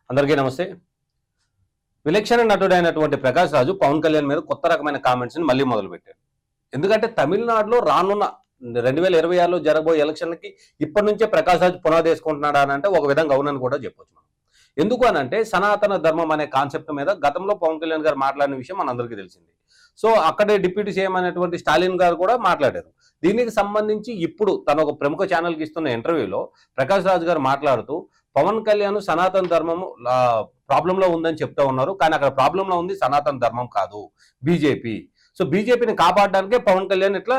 అందరికీ నమస్తే. విలక్షణ నటుడైనటువంటి ప్రకాష్ రాజు పవన్ కళ్యాణ్ మీద కొత్త రకమైన కామెంట్స్ని మళ్ళీ మొదలుపెట్టారు. ఎందుకంటే తమిళనాడులో రానున్న 2026లో జరగబోయే ఎలక్షన్లకి ఇప్పటి నుంచే ప్రకాష్ రాజు పునాది వేసుకుంటున్నాడా అని అంటే ఒక విధంగా అవునని కూడా చెప్పొచ్చు మనం. ఎందుకు అని అంటే సనాతన ధర్మం అనే కాన్సెప్ట్ మీద గతంలో పవన్ కళ్యాణ్ గారు మాట్లాడిన విషయం మనందరికీ తెలిసింది. సో అక్కడే డిప్యూటీ సీఎం అనేటువంటి స్టాలిన్ గారు కూడా మాట్లాడారు. దీనికి సంబంధించి ఇప్పుడు తన ఒక ప్రముఖ ఛానల్కి ఇస్తున్న ఇంటర్వ్యూలో ప్రకాష్ రాజు గారు మాట్లాడుతూ పవన్ కళ్యాణ్ సనాతన ధర్మము ప్రాబ్లంలో ఉందని చెప్తా ఉన్నారు. కానీ అక్కడ ప్రాబ్లంలో ఉంది సనాతన ధర్మం కాదు, బీజేపీ. సో బీజేపీని కాపాడడానికే పవన్ కళ్యాణ్ ఇట్లా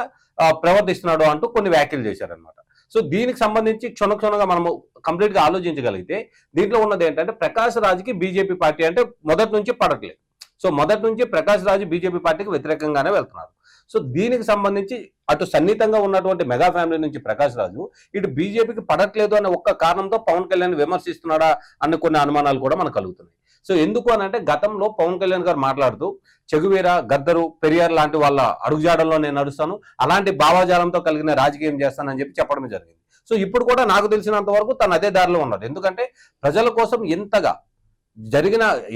ప్రవర్తిస్తున్నాడు అంటూ కొన్ని వ్యాఖ్యలు చేశారనమాట. సో దీనికి సంబంధించి క్షణక్షణంగా మనము కంప్లీట్ గా ఆలోచించగలిగితే దీంట్లో ఉన్నది ఏంటంటే ప్రకాష్ రాజుకి బీజేపీ పార్టీ అంటే మొదటి నుంచి పడట్లేదు. సో మొదటి నుంచి ప్రకాష్ రాజు బీజేపీ పార్టీకి వ్యతిరేకంగానే వెళ్తున్నారు. సో దీనికి సంబంధించి అటు సన్నిహితంగా ఉన్నటువంటి మెగా ఫ్యామిలీ నుంచి ప్రకాష్ రాజు ఇటు బీజేపీకి పడట్లేదు అనే ఒక్క కారణంతో పవన్ కళ్యాణ్ విమర్శిస్తున్నాడా అన్న కొన్ని అనుమానాలు కూడా మనకు కలుగుతున్నాయి. సో ఎందుకు అని అంటే గతంలో పవన్ కళ్యాణ్ గారు మాట్లాడుతూ చెగువీర, గద్దరు, పెరియార్ లాంటి వాళ్ళ అడుగుజాడల్లో నేను నడుస్తాను, అలాంటి భావాజాలంతో కలిగిన రాజకీయం చేస్తానని చెప్పడం జరిగింది. సో ఇప్పుడు కూడా నాకు తెలిసినంత వరకు తను అదే దారిలో ఉన్నారు. ఎందుకంటే ప్రజల కోసం ఇంతగా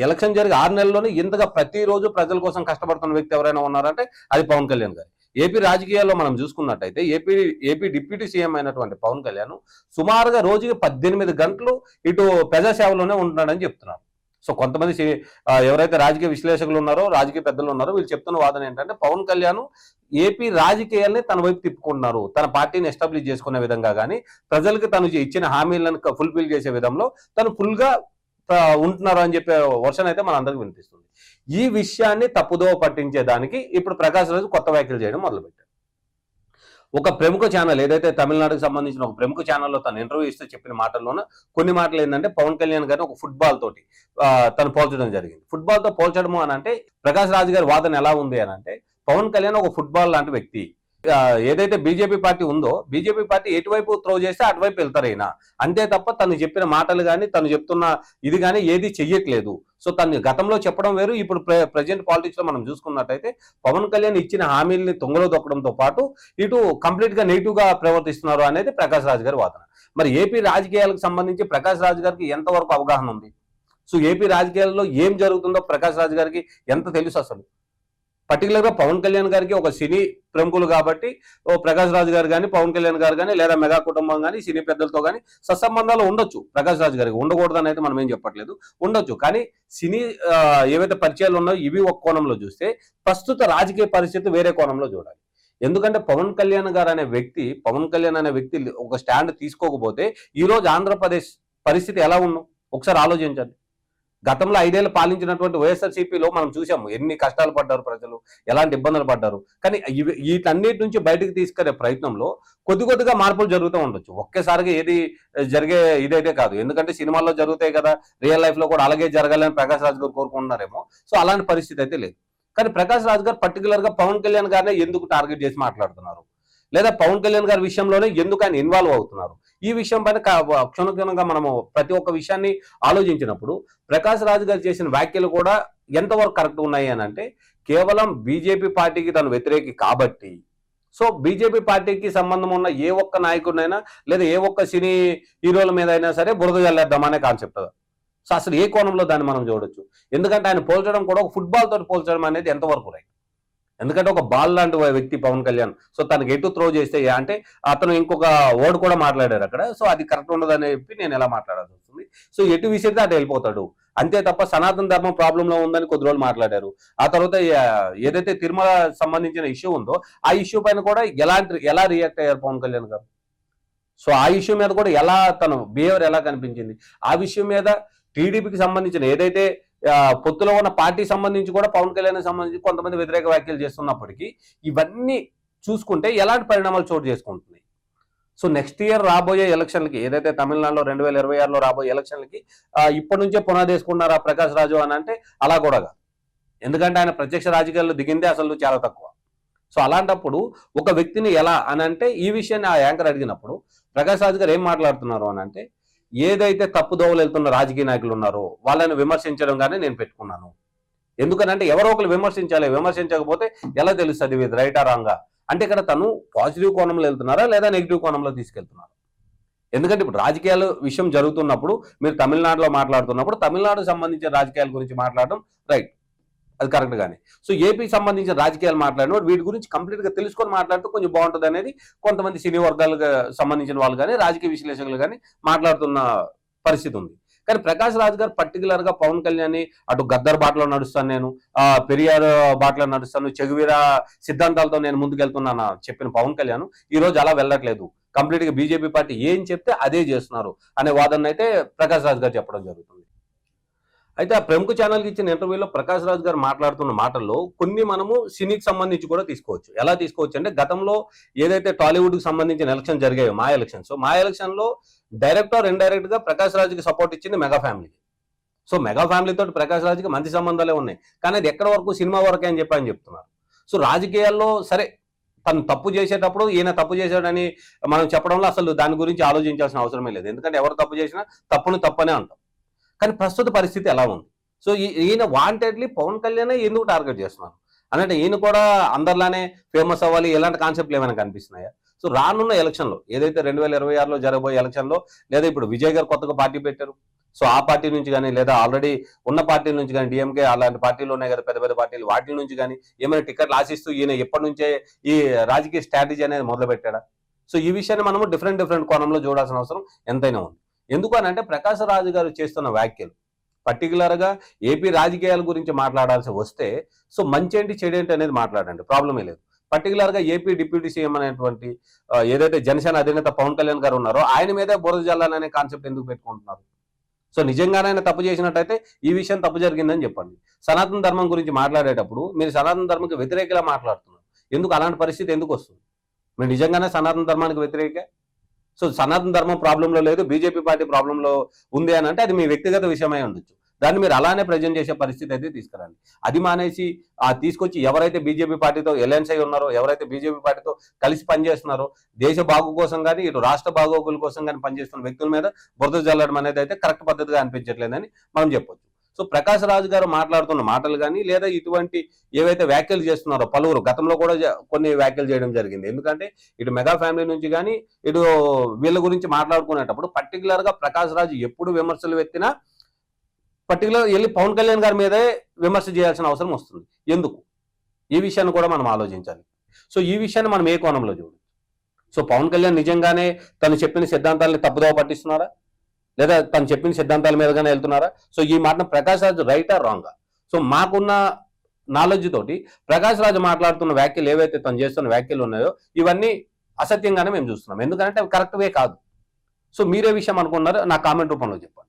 ఎలక్షన్ జరిగి 6 నెలల్లోనే ఇంతగా ప్రతిరోజు ప్రజల కోసం కష్టపడుతున్న వ్యక్తి ఎవరైనా ఉన్నారంటే అది పవన్ కళ్యాణ్ గారు. ఏపీ రాజకీయాల్లో మనం చూసుకున్నట్టయితే ఏపీ డిప్యూటీ సీఎం అయినటువంటి పవన్ కళ్యాణ్ సుమారుగా రోజుకి 18 గంటలు ఇటు ప్రజాసేవలోనే ఉంటున్నాడని చెప్తున్నారు. సో కొంతమంది ఎవరైతే రాజకీయ విశ్లేషకులు ఉన్నారో, రాజకీయ పెద్దలు ఉన్నారో వీళ్ళు చెప్తున్న వాదన ఏంటంటే పవన్ కళ్యాణ్ ఏపీ రాజకీయాల్ని తన వైపు తిప్పుకుంటున్నారు, తన పార్టీని ఎస్టాబ్లిష్ చేసుకునే విధంగా కానీ ప్రజలకు తను ఇచ్చిన హామీలను ఫుల్ఫిల్ చేసే విధంలో తను ఫుల్గా ఉంటున్నారు అని చెప్పే వర్షన్ అయితే మన అందరికి వినిపిస్తుంది. ఈ విషయాన్ని తప్పుదోవ పట్టించేదానికి ఇప్పుడు ప్రకాష్ రాజు కొత్త వ్యాఖ్యలు చేయడం మొదలుపెట్టారు. ఒక ప్రముఖ ఛానల్ ఏదైతే తమిళనాడుకు సంబంధించిన ఒక ప్రముఖ ఛానల్లో తను ఇంటర్వ్యూ ఇస్తే చెప్పిన మాటల్లోన కొన్ని మాటలు ఏంటంటే పవన్ కళ్యాణ్ గారిని ఒక ఫుట్బాల్ తోటి తను పోల్చడం జరిగింది. ఫుట్బాల్ తో పోల్చడము అని అంటే ప్రకాష్ రాజు గారి వాదన ఎలా ఉంది అని అంటే పవన్ కళ్యాణ్ ఒక ఫుట్బాల్ లాంటి వ్యక్తి. ఏదైతే బీజేపీ పార్టీ ఉందో బీజేపీ పార్టీ ఎటువైపు త్రో చేస్తే అటువైపు వెళ్తారైనా, అంతే తప్ప తను చెప్పిన మాటలు కానీ తను చెప్తున్న ఇది కానీ ఏది చెయ్యట్లేదు. సో తను గతంలో చెప్పడం వేరు, ఇప్పుడు ప్రజెంట్ పాలిటిక్స్ లో మనం చూసుకున్నట్టయితే పవన్ కళ్యాణ్ ఇచ్చిన హామీల్ని తొంగలో దొక్కడంతో పాటు ఇటు కంప్లీట్ గా నెగిటివ్ గా ప్రవర్తిస్తున్నారు అనేది ప్రకాష్ రాజు గారి వాదన. మరి ఏపీ రాజకీయాలకు సంబంధించి ప్రకాష్ రాజు గారికి ఎంతవరకు అవగాహన ఉంది? సో ఏపీ రాజకీయాల్లో ఏం జరుగుతుందో ప్రకాష్ రాజు గారికి ఎంత తెలుసు అసలు? పర్టికులర్ గా పవన్ కళ్యాణ్ గారికి ఒక సినీ ప్రముఖులు కాబట్టి ప్రకాష్ రాజు గారు కానీ పవన్ కళ్యాణ్ గారు కానీ లేదా మెగా కుటుంబం కానీ సినీ పెద్దలతో కానీ సత్సంబంధాలు ఉండొచ్చు. ప్రకాష్ రాజు గారికి ఉండకూడదని అయితే మనం ఏం చెప్పట్లేదు, ఉండొచ్చు. కానీ సినీ ఏవైతే పరిచయాలు ఉన్నాయో ఇవి ఒక కోణంలో చూస్తే ప్రస్తుత రాజకీయ పరిస్థితి వేరే కోణంలో చూడాలి. ఎందుకంటే పవన్ కళ్యాణ్ అనే వ్యక్తి ఒక స్టాండ్ తీసుకోకపోతే ఈ రోజు ఆంధ్రప్రదేశ్ పరిస్థితి ఎలా ఉన్నాం ఒకసారి ఆలోచించండి. గతంలో 5 ఏళ్ళు పాలించినటువంటి వైఎస్ఆర్సీపీలో మనం చూసాము ఎన్ని కష్టాలు పడ్డారు ప్రజలు, ఎలాంటి ఇబ్బందులు పడ్డారు. కానీ వీటన్నిటి నుంచి బయటకు తీసుకునే ప్రయత్నంలో కొద్దిగా మార్పులు జరుగుతూ ఉండొచ్చు. ఒకేసారిగా ఏది జరిగే ఇదైతే కాదు. ఎందుకంటే సినిమాల్లో జరుగుతాయి కదా, రియల్ లైఫ్ లో కూడా అలాగే జరగాలని ప్రకాష్ రాజు గారు కోరుకుంటున్నారేమో. సో అలాంటి పరిస్థితి అయితే లేదు. కానీ ప్రకాష్ రాజు గారు పర్టికులర్ గా పవన్ కళ్యాణ్ గారినే ఎందుకు టార్గెట్ చేసి మాట్లాడుతున్నారు, లేదా పవన్ కళ్యాణ్ గారి విషయంలోనే ఎందుకు ఆయన ఇన్వాల్వ్ అవుతున్నారు, ఈ విషయం పైన క్షణక్షణంగా మనము ప్రతి ఒక్క విషయాన్ని ఆలోచించినప్పుడు ప్రకాష్ రాజు గారు చేసిన వ్యాఖ్యలు కూడా ఎంతవరకు కరెక్ట్ ఉన్నాయి అని అంటే కేవలం బీజేపీ పార్టీకి తను వ్యతిరేకి కాబట్టి, సో బీజేపీ పార్టీకి సంబంధం ఉన్న ఏ ఒక్క నాయకుడినైనా లేదా ఏ ఒక్క సినీ హీరోల మీద అయినా సరే బురద జల్లేద్దామనే కాన్సెప్ట్. సో అసలు ఏ కోణంలో దాన్ని మనం చూడొచ్చు. ఎందుకంటే ఆయన పోల్చడం కూడా ఒక ఫుట్బాల్ తోటి పోల్చడం అనేది ఎంతవరకు రైట్? ఎందుకంటే ఒక బాల్ లాంటి వ్యక్తి పవన్ కళ్యాణ్. సో తనకి ఎటు త్రో చేస్తే అంటే అతను ఇంకొక వర్డ్ కూడా మాట్లాడారు అక్కడ. సో అది కరెక్ట్ ఉండదని చెప్పి నేను ఎలా మాట్లాడాల్సి వస్తుంది. సో ఎటు విసిరితే అటు వెళ్ళిపోతాడు, అంతే తప్ప సనాతన ధర్మం ప్రాబ్లంలో ఉందని కొద్ది రోజులు మాట్లాడారు. ఆ తర్వాత ఏదైతే తిరుమల సంబంధించిన ఇష్యూ ఉందో ఆ ఇష్యూ పైన కూడా ఎలా రియాక్ట్ అయ్యారు పవన్ కళ్యాణ్ గారు. సో ఆ ఇష్యూ మీద కూడా తన బిహేవియర్ ఎలా కనిపించింది, ఆ విషయం మీద టీడీపీకి సంబంధించిన ఏదైతే పొత్తులో ఉన్న పార్టీ సంబంధించి కూడా పవన్ కళ్యాణ్ సంబంధించి కొంతమంది వ్యతిరేక వ్యాఖ్యలు చేస్తున్నప్పటికీ ఇవన్నీ చూసుకుంటే ఎలాంటి పరిణామాలు చోటు చేసుకుంటున్నాయి. సో నెక్స్ట్ ఇయర్ రాబోయే ఎలక్షన్లకి ఏదైతే తమిళనాడులో 2026లో రాబోయే ఎలక్షన్లకి ఇప్పటి నుంచే పునాది వేసుకున్నారా ప్రకాష్ రాజు అని అంటే అలా కూడా కాదు. ఎందుకంటే ఆయన ప్రత్యక్ష రాజకీయాల్లో దిగిందే అసలు చాలా తక్కువ. సో అలాంటప్పుడు ఒక వ్యక్తిని ఎలా అని అంటే ఈ విషయాన్ని ఆ యాంకర్ అడిగినప్పుడు ప్రకాష్ రాజు గారు ఏం మాట్లాడుతున్నారు అని అంటే ఏదైతే తప్పుదోవలు వెళ్తున్న రాజకీయ నాయకులు ఉన్నారో వాళ్ళని విమర్శించడం కానీ నేను పెట్టుకున్నాను. ఎందుకనంటే ఎవరో ఒకరు విమర్శించాలి, విమర్శించకపోతే ఎలా తెలుస్తుంది ఇది రైటా రాంగా అంటే ఇక్కడ తను పాజిటివ్ కోణంలో వెళ్తున్నారా లేదా నెగిటివ్ కోణంలో తీసుకెళ్తున్నారా? ఎందుకంటే ఇప్పుడు రాజకీయాల విషయం జరుగుతున్నప్పుడు మీరు తమిళనాడులో మాట్లాడుతున్నప్పుడు తమిళనాడుకు సంబంధించిన రాజకీయాల గురించి మాట్లాడడం రైట్, అది కరెక్ట్ గానే. సో ఏపీకి సంబంధించిన రాజకీయాలు మాట్లాడినప్పుడు వీటి గురించి కంప్లీట్ గా తెలుసుకొని మాట్లాడుతూ కొంచెం బాగుంటుంది అనేది కొంతమంది సినీ వర్గాలకు సంబంధించిన వాళ్ళు కానీ రాజకీయ విశ్లేషకులు కానీ మాట్లాడుతున్న పరిస్థితి ఉంది. కానీ ప్రకాష్ రాజ్ గారు పర్టికులర్ గా పవన్ కళ్యాణ్ అటు గద్దర్ బాటలో నడుస్తాను, నేను పెరియార్ బాటలో నడుస్తాను, చెగువీర సిద్ధాంతాలతో నేను ముందుకెళ్తున్నాను చెప్పిన పవన్ కళ్యాణ్ ఈ రోజు అలా వెళ్ళట్లేదు. కంప్లీట్ గా బీజేపీ పార్టీ ఏం చెప్తే అదే చేస్తున్నారు అనే వాదన అయితే ప్రకాష్ రాజ్ గారు చెప్పడం జరుగుతుంది. అయితే ఆ ప్రముఖ ఛానల్కి ఇచ్చిన ఇంటర్వ్యూలో ప్రకాష్ రాజ్ గారు మాట్లాడుతున్న మాటల్లో కొన్ని మనము సినీకి సంబంధించి కూడా తీసుకోవచ్చు. ఎలా తీసుకోవచ్చు అంటే గతంలో ఏదైతే టాలీవుడ్ కి సంబంధించిన ఎలక్షన్ జరిగాయో మా ఎలక్షన్ లో డైరెక్ట్ ఆర్ ఇండైరెక్ట్ గా ప్రకాష్ రాజ్కి సపోర్ట్ ఇచ్చింది mega family. So mega family తోటి ప్రకాష్ రాజ్కి మంచి సంబంధాలే ఉన్నాయి, కానీ అది ఎక్కడ వరకు సినిమా వరకే అని చెప్తున్నారు. సో రాజకీయాల్లో సరే తను తప్పు చేసేటప్పుడు ఈయన తప్పు చేశాడని మనం చెప్పడంలో అసలు దాని గురించి ఆలోచించాల్సిన అవసరమే లేదు. ఎందుకంటే ఎవరు తప్పు చేసినా తప్పుని తప్పనే అంటాం. కానీ ప్రస్తుత పరిస్థితి ఎలా ఉంది? సో ఈయన వాంటెడ్లీ పవన్ కళ్యాణ్ ఎందుకు టార్గెట్ చేస్తున్నారు అంటే ఈయన కూడా అందరిలానే ఫేమస్ అవ్వాలి, ఎలాంటి కాన్సెప్ట్లు ఏమైనా కనిపిస్తున్నాయా? సో రానున్న ఎలక్షన్లో ఏదైతే 2026లో జరగబోయే ఎలక్షన్లో, లేదా ఇప్పుడు విజయ్ గారు కొత్తగా పార్టీ పెట్టారు, సో ఆ పార్టీ నుంచి కానీ లేదా ఆల్రెడీ ఉన్న పార్టీల నుంచి కానీ డిఎంకే అలాంటి పార్టీలు ఉన్నాయి కదా పెద్ద పెద్ద పార్టీలు, వాటి నుంచి కానీ ఏమైనా టికెట్లు ఆశిస్తూ ఈయన ఎప్పటి నుంచే ఈ రాజకీయ స్ట్రాటజీ అనేది మొదలు పెట్టాడా? సో ఈ విషయాన్ని మనము డిఫరెంట్ కోణంలో చూడాల్సిన అవసరం ఎంతైనా ఉంది. ఎందుకు అని అంటే ప్రకాష్ రాజ్ గారు చేస్తున్న వ్యాఖ్యలు పర్టికులర్ గా ఏపీ రాజకీయాల గురించి మాట్లాడాల్సి వస్తే సో మంచేంటి చెడేంటి అనేది మాట్లాడండి, ప్రాబ్లమే లేదు. పర్టికులర్ గా ఏపీ డిప్యూటీ సీఎం అనేటువంటి ఏదైతే జనసేన అధినేత పవన్ కళ్యాణ్ గారు ఉన్నారో ఆయన మీదే బురద జల్లాలనే కాన్సెప్ట్ ఎందుకు పెట్టుకుంటున్నారు? సో నిజంగానే ఆయన తప్పు చేసినట్టయితే ఈ విషయం తప్పు జరిగిందని చెప్పండి. సనాతన ధర్మం గురించి మాట్లాడేటప్పుడు మీరు సనాతన ధర్మంకి వ్యతిరేకలా మాట్లాడుతున్నారు, ఎందుకు అలాంటి పరిస్థితి ఎందుకు వస్తుంది? మీరు నిజంగానే సనాతన ధర్మానికి వ్యతిరేక? సో సనాతన ధర్మం ప్రాబ్లంలో లేదు, బీజేపీ పార్టీ ప్రాబ్లంలో ఉంది అని అంటే అది మీ వ్యక్తిగత విషయమై ఉండొచ్చు. దాన్ని మీరు అలానే ప్రజెంట్ చేసే పరిస్థితి అయితే తీసుకురండి. అది మానేసి తీసుకొచ్చి ఎవరైతే బీజేపీ పార్టీతో అలయన్స్ అయి ఉన్నారో, ఎవరైతే బీజేపీ పార్టీతో కలిసి పనిచేస్తున్నారో, దేశ బాగు కోసం కానీ ఇటు రాష్ట్ర బాగోగుల కోసం కానీ పనిచేస్తున్న వ్యక్తుల మీద బురద జల్లడం అనేది అయితే కరెక్ట్ పద్ధతిగా అనిపించట్లేదని మనం చెప్పొచ్చు. సో ప్రకాష్ రాజ్ గారు మాట్లాడుతున్న మాటలు కానీ లేదా ఇటువంటి ఏవైతే వ్యాఖ్యలు చేస్తున్నారో పలువురు గతంలో కూడా కొన్ని వ్యాఖ్యలు చేయడం జరిగింది. ఎందుకంటే ఇటు మెగా ఫ్యామిలీ నుంచి కానీ ఇటు వీళ్ళ గురించి మాట్లాడుకునేటప్పుడు పర్టికులర్ గా ప్రకాష్ రాజ్ ఎప్పుడు విమర్శలు ఎత్తినా పర్టికులర్ వెళ్ళి పవన్ కళ్యాణ్ గారి మీదే విమర్శ చేయాల్సిన అవసరం వస్తుంది. ఎందుకు? ఈ విషయాన్ని కూడా మనం ఆలోచించాలి. సో ఈ విషయాన్ని మనం ఏ కోణంలో చూడాలి? సో పవన్ కళ్యాణ్ నిజంగానే తను చెప్పిన సిద్ధాంతాలని తప్పుదోవ పట్టిస్తున్నారా, లేదా తను చెప్పిన సిద్ధాంతాల మీదగానే వెళ్తున్నారా? సో ఈ మాటను ప్రకాష్ రాజ్ రైటా రాంగా? సో మాకున్న నాలెడ్జ్ తోటి ప్రకాష్ రాజ్ మాట్లాడుతున్న వ్యాఖ్యలు ఏవైతే తను చేస్తున్న వ్యాఖ్యలు ఉన్నాయో ఇవన్నీ అసత్యంగానే మేము చూస్తున్నాం. ఎందుకంటే అవి కరెక్ట్ వే కాదు. సో మీరే విషయం అనుకున్నారు, నా కామెంట్ రూపంలో చెప్పండి.